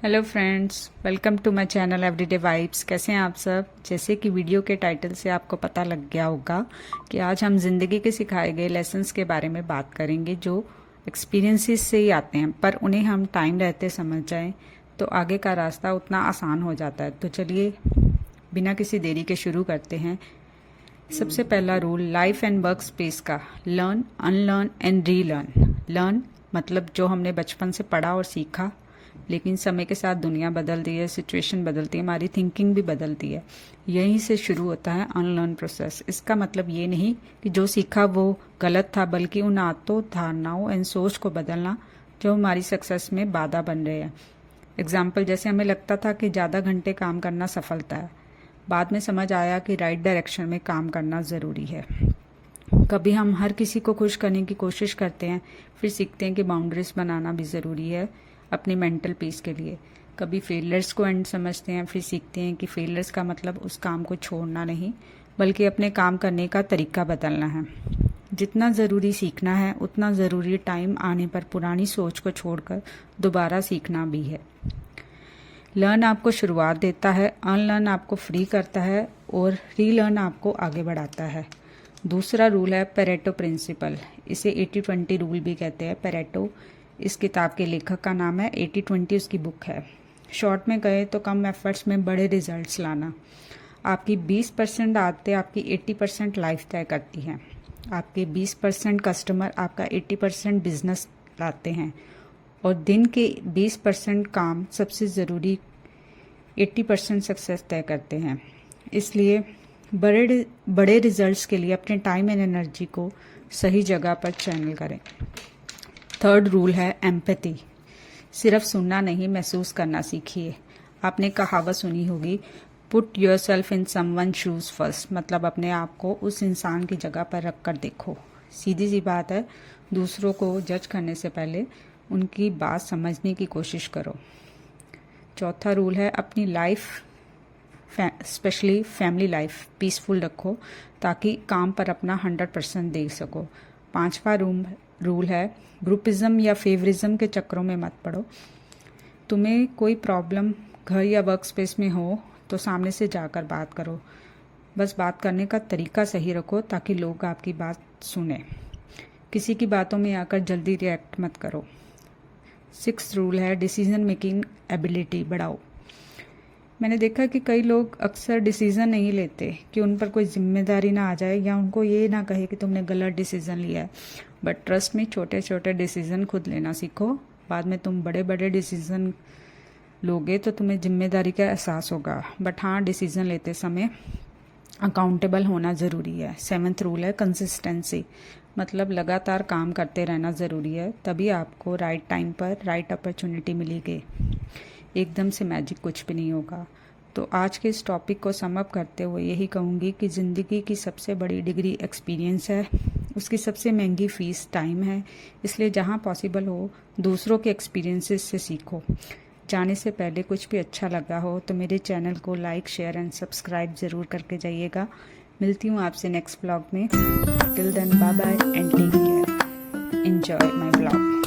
Hello friends, welcome to my channel everyday vibes. कैसे हैं आप सब? जैसे कि वीडियो के टाइटल से आपको पता लग गया होगा कि आज हम जिंदगी के सिखाए गए लेसन्स के बारे में बात करेंगे जो एक्सपीरियंसेस से ही आते हैं, पर उन्हें हम टाइम रहते समझ जाएं तो आगे का रास्ता उतना आसान हो जाता है। तो चलिए बिना किसी देरी के शुरू करते हैं। सबसे पहला rule life and work space का, learn, unlearn and relearn. Learn मतलब जो हमने बचपन से पढ़ा और सीखा, लेकिन समय के साथ दुनिया बदलती है, सिचुएशन बदलती है, हमारी थिंकिंग भी बदलती है। यहीं से शुरू होता है अनलर्न प्रोसेस। इसका मतलब ये नहीं कि जो सीखा वो गलत था, बल्कि उन आदतों, धारणाओं एंड सोच को बदलना जो हमारी सक्सेस में बाधा बन रहे हैं। एग्जाम्पल, जैसे हमें लगता था कि ज़्यादा घंटे काम करना सफलता है, बाद में समझ आया कि राइट डायरेक्शन में काम करना ज़रूरी है। कभी हम हर किसी को खुश करने की कोशिश करते हैं, फिर सीखते हैं कि बाउंड्रीज बनाना भी ज़रूरी है अपनी मेंटल पीस के लिए। कभी फेलियर्स को एंड समझते हैं, फिर सीखते हैं कि फेलियर्स का मतलब उस काम को छोड़ना नहीं, बल्कि अपने काम करने का तरीका बदलना है। जितना ज़रूरी सीखना है, उतना ज़रूरी टाइम आने पर पुरानी सोच को छोड़कर दोबारा सीखना भी है। लर्न आपको शुरुआत देता है, अनलर्न आपको फ्री करता है और रीलर्न आपको आगे बढ़ाता है। दूसरा रूल है पेरेटो प्रिंसिपल। इसे 80-20 रूल भी कहते हैं। पेरेटो इस किताब के लेखक का नाम है, 80-20 उसकी बुक है। शॉर्ट में कहे तो कम एफर्ट्स में बड़े रिजल्ट्स लाना। आपकी 20% आदतें आपकी 80% लाइफ तय करती हैं। आपके 20% कस्टमर आपका 80% बिजनेस लाते हैं, और दिन के 20% काम सबसे ज़रूरी 80% सक्सेस तय करते हैं। इसलिए बड़े रिजल्ट्स के लिए अपने टाइम एंड एनर्जी को सही जगह पर चैनल करें। थर्ड रूल है एम्पैथी। सिर्फ सुनना नहीं, महसूस करना सीखिए। आपने कहावत सुनी होगी, put your self in someone shoes first, मतलब अपने आप को उस इंसान की जगह पर रख कर देखो। सीधी सी बात है, दूसरों को जज करने से पहले उनकी बात समझने की कोशिश करो। चौथा रूल है अपनी life, specially family life, peaceful रखो ताकि काम पर अपना 100% दे सको। पांचवा रूल है ग्रुपिज्म या फेवरिज्म के चक्करों में मत पड़ो। तुम्हें कोई प्रॉब्लम घर या वर्क स्पेस में हो तो सामने से जाकर बात करो। बस बात करने का तरीका सही रखो ताकि लोग आपकी बात सुने। किसी की बातों में आकर जल्दी रिएक्ट मत करो। 6th रूल है डिसीजन मेकिंग एबिलिटी बढ़ाओ। मैंने देखा कि कई लोग अक्सर डिसीज़न नहीं लेते कि उन पर कोई जिम्मेदारी ना आ जाए या उनको ये ना कहे कि तुमने गलत डिसीज़न लिया है। बट ट्रस्ट में, छोटे छोटे डिसीज़न खुद लेना सीखो। बाद में तुम बड़े बड़े डिसीज़न लोगे तो तुम्हें जिम्मेदारी का एहसास होगा। बट हाँ, डिसीज़न लेते समय अकाउंटेबल होना ज़रूरी है। 7th रूल है कंसिस्टेंसी, मतलब लगातार काम करते रहना ज़रूरी है, तभी आपको राइट टाइम पर राइट अपॉर्चुनिटी मिलेगी। एकदम से मैजिक कुछ भी नहीं होगा। तो आज के इस टॉपिक को सम अप करते हुए यही कहूँगी कि ज़िंदगी की सबसे बड़ी डिग्री एक्सपीरियंस है, उसकी सबसे महंगी फ़ीस टाइम है। इसलिए जहाँ पॉसिबल हो दूसरों के एक्सपीरियंसेस से सीखो। जाने से पहले कुछ भी अच्छा लगा हो तो मेरे चैनल को लाइक, शेयर एंड सब्सक्राइब ज़रूर करके जाइएगा। मिलती हूँ आपसे नेक्स्ट ब्लॉग में। Till then, bye bye and take care. Enjoy my blog.